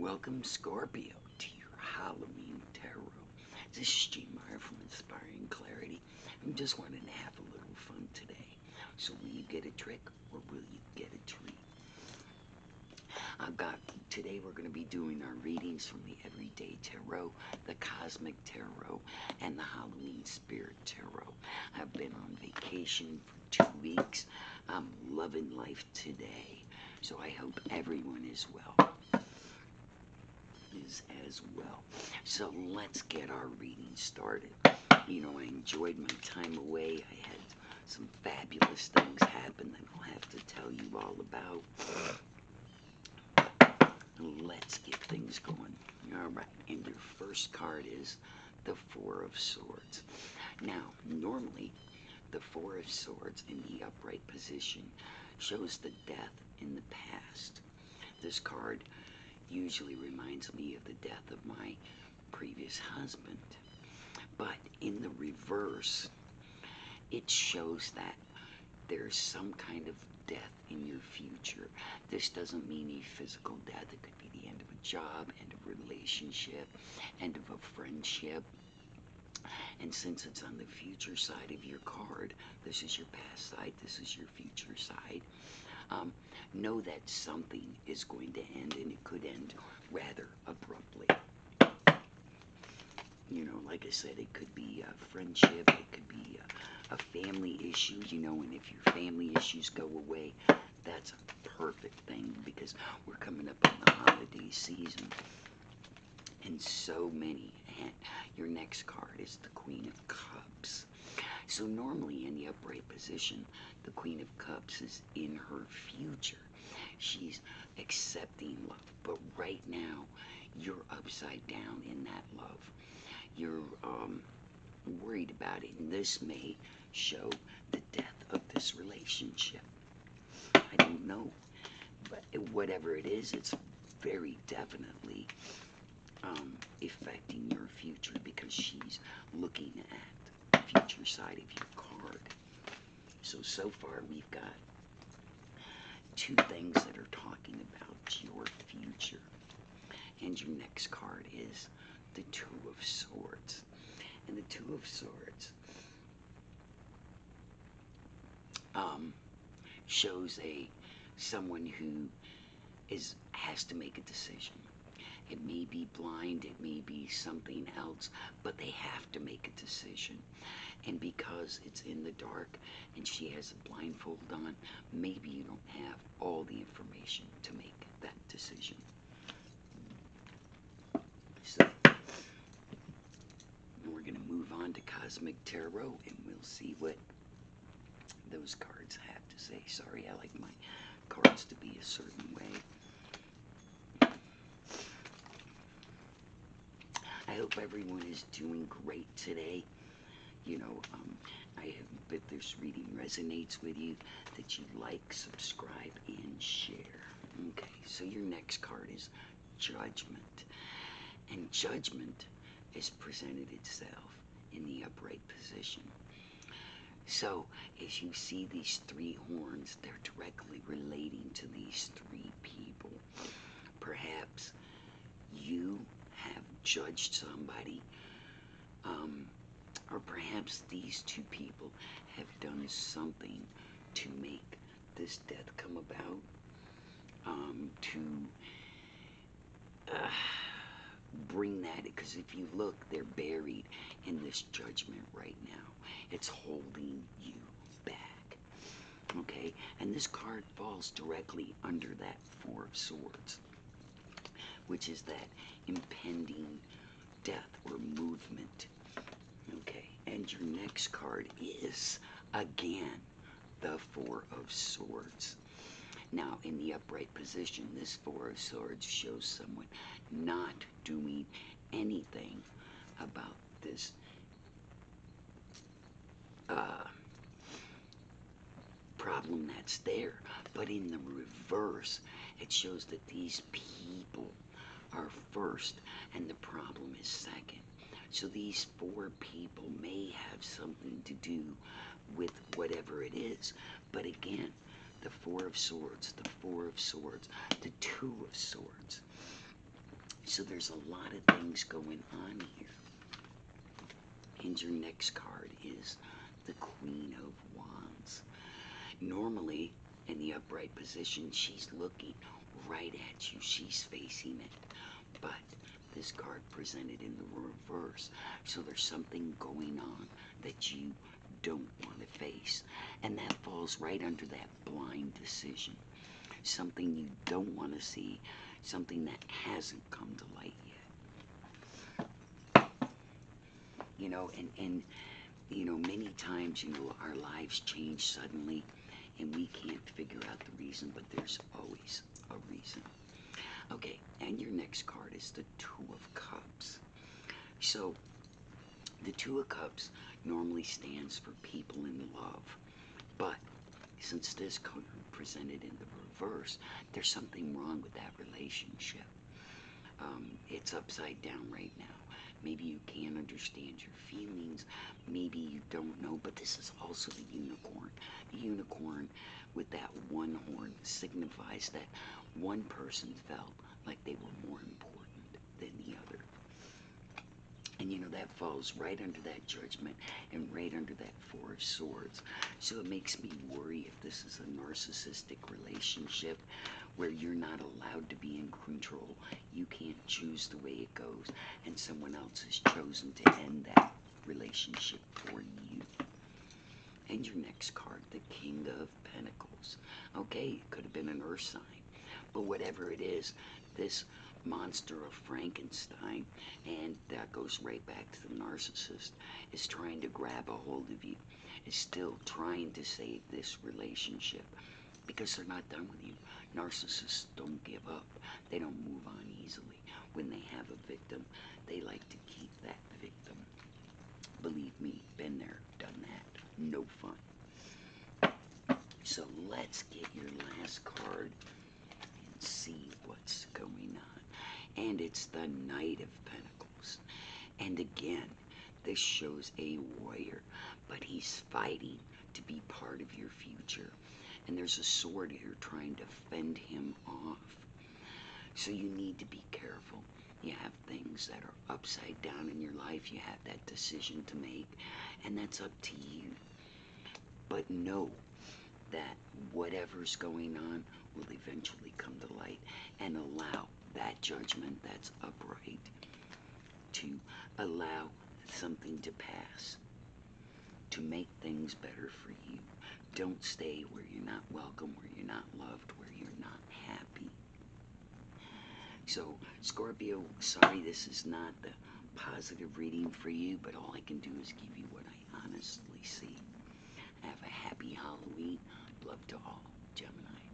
Welcome, Scorpio, to your Halloween tarot. This is G. Meyer from Inspiring Clarity. I'm just wanting to have a little fun today. So will you get a trick or will you get a treat? Today we're going to be doing our readings from the Everyday Tarot, the Cosmic Tarot, and the Halloween Spirit Tarot. I've been on vacation for 2 weeks. I'm loving life today. So I hope everyone is as well. So let's get our reading started. You know, I enjoyed my time away. I had some fabulous things happen that I'll have to tell you all about. Let's get things going. All right, and your first card is the Four of Swords. Now, normally, the Four of Swords in the upright position shows the death in the past. This card usually reminds me of the death of my previous husband. But in the reverse, it shows that there's some kind of death in your future. This doesn't mean a physical death. It could be the end of a job, end of a relationship, end of a friendship. And since it's on the future side of your card, this is your past side, this is your future side. Know that something is going to end, and it could end rather abruptly. You know, like I said, it could be a friendship, it could be a family issue, you know, and if your family issues go away, that's a perfect thing because we're coming up on the holiday season. And so many. And your next card is the Queen of Cups. So normally in the upright position, the Queen of Cups is in her future. She's accepting love. But right now, you're upside down in that love. You're worried about it. And this may show the death of this relationship. I don't know. But whatever it is, it's very definitely affecting your future because she's looking at the future side of your card. So far we've got two things that are talking about your future. And your next card is the Two of Swords. And the Two of Swords shows someone who has to make a decision. It may be blind, it may be something else, but they have to make a decision. And because it's in the dark and she has a blindfold on, maybe you don't have all the information to make that decision. So, we're going to move on to Cosmic Tarot and we'll see what those cards have to say. Sorry, I like my cards to be a certain way. I hope everyone is doing great today. You know, I hope if this reading resonates with you, that you like, subscribe, and share. Okay, so your next card is Judgment. And Judgment has presented itself in the upright position. So, as you see these three horns, they're directly relating to these three people. Perhaps you have judged somebody, or perhaps these two people have done something to make this death come about, to bring that, because if you look, they're buried in this judgment right now. It's holding you back. Okay, and this card falls directly under that Four of Swords, which is that impending death or movement. Okay, and your next card is, again, the Four of Swords. Now, in the upright position, this Four of Swords shows someone not doing anything about this problem that's there. But in the reverse, it shows that these people are first and the problem is second. So these four people may have something to do with whatever it is. But again, the Four of Swords, the Four of Swords, the Two of Swords. So there's a lot of things going on here. And your next card is the Queen of Wands. Normally, in the upright position, she's looking right at you. She's facing it. But this card presented in the reverse. So there's something going on that you don't want to face. And that falls right under that blind decision. Something you don't want to see. Something that hasn't come to light yet. You know, and you know, many times, you know, our lives change suddenly and we can't figure out the reason, but there's always a reason. Okay, and your next card is the Two of Cups. So, the Two of Cups normally stands for people in love, but since this card presented in the reverse, there's something wrong with that relationship. It's upside down right now. Maybe you can't understand your feelings. Maybe you don't know. But this is also the unicorn. The unicorn with that one horn signifies that one person felt like they were more important than the other. And you know, that falls right under that Judgment and right under that Four of Swords. So it makes me worry if this is a narcissistic relationship where you're not allowed to be in control. You can't choose the way it goes, and someone else has chosen to end that relationship for you. And your next card, the King of Pentacles. Okay, it could have been an earth sign, but whatever it is, this monster of Frankenstein, and that goes right back to the narcissist, is trying to grab a hold of you, is still trying to save this relationship because they're not done with you. Narcissists don't give up. They don't move on easily. When they have a victim, they like to keep that victim. Believe me, been there, done that. No fun. So let's get your last card and see what's going on. And it's the Knight of Pentacles. And again, this shows a warrior, but he's fighting to be part of your future. And there's a sword here trying to fend him off. So you need to be careful. You have things that are upside down in your life. You have that decision to make, and that's up to you. But know that whatever's going on will eventually come to light, and allow that judgment that's upright to allow something to pass, to make things better for you. Don't stay where you're not welcome, where you're not loved, where you're not happy. So, Scorpio, sorry this is not the positive reading for you, but all I can do is give you what I honestly see. Have a happy Halloween. Love to all, Gemini.